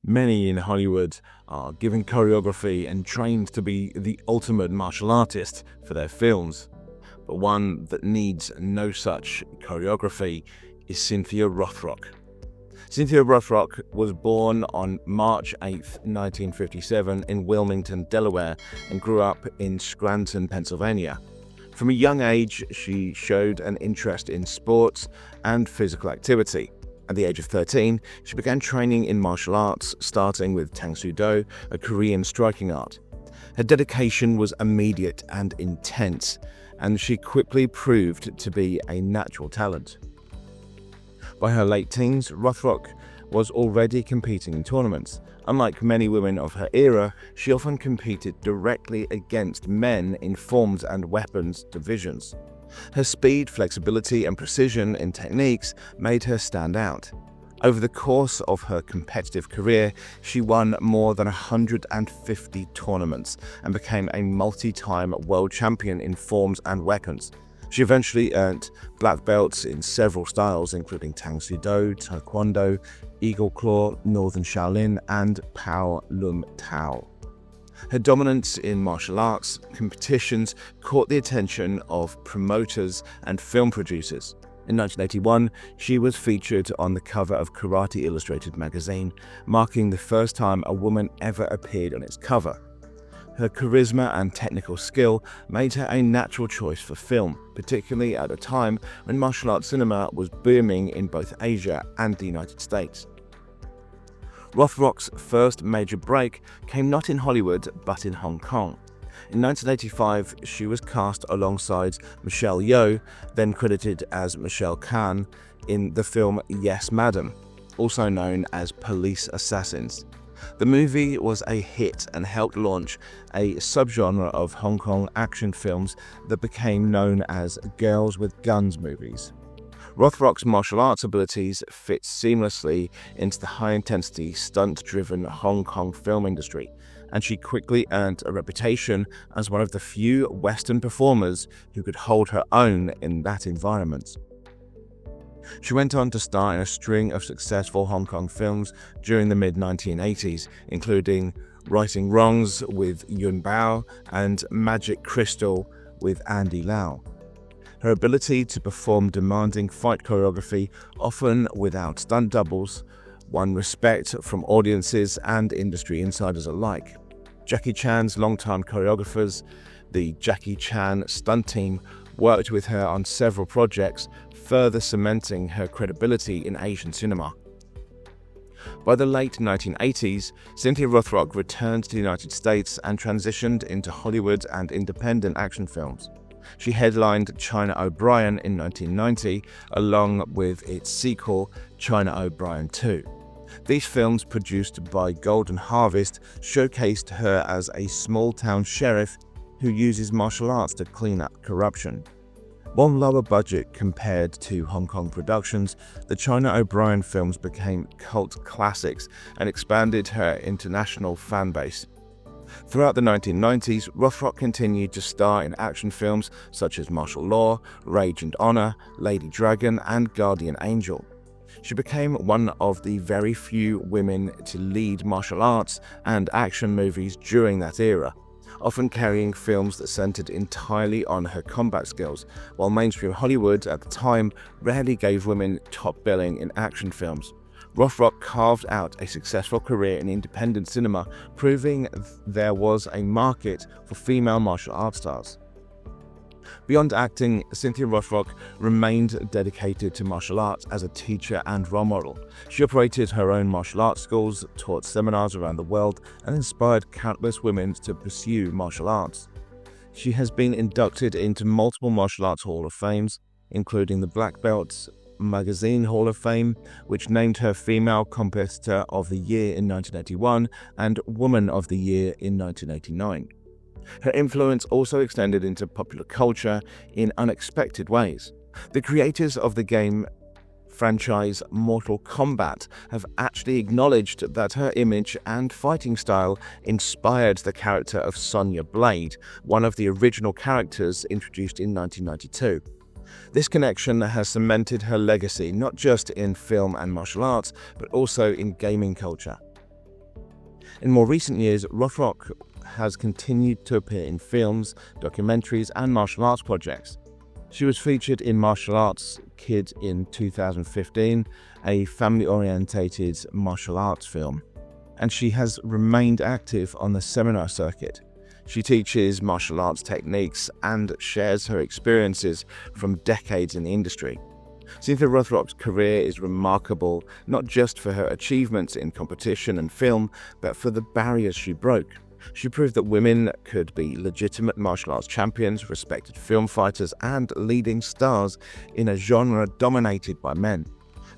Many in Hollywood are given choreography and trained to be the ultimate martial artist for their films. But one that needs no such choreography is Cynthia Rothrock. Cynthia Rothrock was born on March 8, 1957 in Wilmington, Delaware, and grew up in Scranton, Pennsylvania. From a young age, she showed an interest in sports and physical activity. At the age of 13, she began training in martial arts, starting with Tang Soo Do, a Korean striking art. Her dedication was immediate and intense, and she quickly proved to be a natural talent. By her late teens, Rothrock was already competing in tournaments. Unlike many women of her era, she often competed directly against men in forms and weapons divisions. Her speed, flexibility, and precision in techniques made her stand out. Over the course of her competitive career, she won more than 150 tournaments and became a multi-time world champion in forms and weapons. She eventually earned black belts in several styles, including Tang Soo Do, Taekwondo, Eagle Claw, Northern Shaolin, and Pai Lum Tao. Her dominance in martial arts competitions caught the attention of promoters and film producers. In 1981, she was featured on the cover of Karate Illustrated magazine, marking the first time a woman ever appeared on its cover. Her charisma and technical skill made her a natural choice for film, particularly at a time when martial arts cinema was booming in both Asia and the United States. Rothrock's first major break came not in Hollywood but in Hong Kong. In 1985, she was cast alongside Michelle Yeoh, then credited as Michelle Khan, in the film Yes Madam, also known as Police Assassins. The movie was a hit and helped launch a subgenre of Hong Kong action films that became known as girls with guns movies. Rothrock's martial arts abilities fit seamlessly into the high-intensity, stunt-driven Hong Kong film industry, and she quickly earned a reputation as one of the few Western performers who could hold her own in that environment. She went on to star in a string of successful Hong Kong films during the mid-1980s, including Righting Wrongs with Yuen Bao and Magic Crystal with Andy Lau. Her ability to perform demanding fight choreography, often without stunt doubles, won respect from audiences and industry insiders alike. Jackie Chan's longtime choreographers, the Jackie Chan stunt team, worked with her on several projects, further cementing her credibility in Asian cinema. By the late 1980s, Cynthia Rothrock returned to the United States and transitioned into Hollywood and independent action films. She headlined China O'Brien in 1990, along with its sequel, China O'Brien 2. These films, produced by Golden Harvest, showcased her as a small-town sheriff who uses martial arts to clean up corruption. While lower budget compared to Hong Kong productions, the China O'Brien films became cult classics and expanded her international fan base. Throughout the 1990s, Rothrock continued to star in action films such as Martial Law, Rage and Honor, Lady Dragon, and Guardian Angel. She became one of the very few women to lead martial arts and action movies during that era, often carrying films that centered entirely on her combat skills, while mainstream Hollywood at the time rarely gave women top billing in action films. Rothrock carved out a successful career in independent cinema, proving there was a market for female martial arts stars. Beyond acting, Cynthia Rothrock remained dedicated to martial arts as a teacher and role model. She operated her own martial arts schools, taught seminars around the world, and inspired countless women to pursue martial arts. She has been inducted into multiple martial arts Hall of Fames, including the Black Belt Magazine Hall of Fame, which named her Female Competitor of the Year in 1981 and Woman of the Year in 1989. Her influence also extended into popular culture in unexpected ways. The creators of the game franchise Mortal Kombat have actually acknowledged that her image and fighting style inspired the character of Sonya Blade, one of the original characters introduced in 1992. This connection has cemented her legacy not just in film and martial arts, but also in gaming culture. In more recent years, Rothrock has continued to appear in films, documentaries, and martial arts projects. She was featured in Martial Arts Kid in 2015, a family-orientated martial arts film, and she has remained active on the seminar circuit. She teaches martial arts techniques and shares her experiences from decades in the industry. Cynthia Rothrock's career is remarkable not just for her achievements in competition and film, but for the barriers she broke. She proved that women could be legitimate martial arts champions, respected film fighters, and leading stars in a genre dominated by men.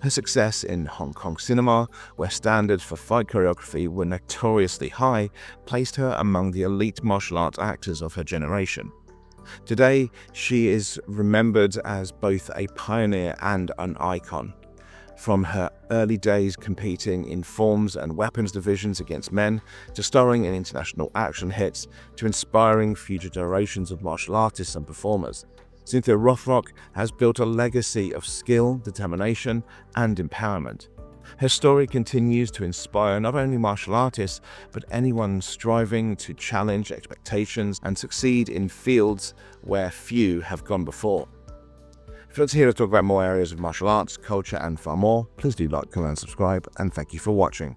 Her success in Hong Kong cinema, where standards for fight choreography were notoriously high, placed her among the elite martial arts actors of her generation. Today, she is remembered as both a pioneer and an icon. From her early days competing in forms and weapons divisions against men, to starring in international action hits, to inspiring future generations of martial artists and performers, Cynthia Rothrock has built a legacy of skill, determination, and empowerment. Her story continues to inspire not only martial artists, but anyone striving to challenge expectations and succeed in fields where few have gone before. If you'd like to hear us talk about more areas of martial arts, culture, and far more, please do like, comment, and subscribe, and thank you for watching.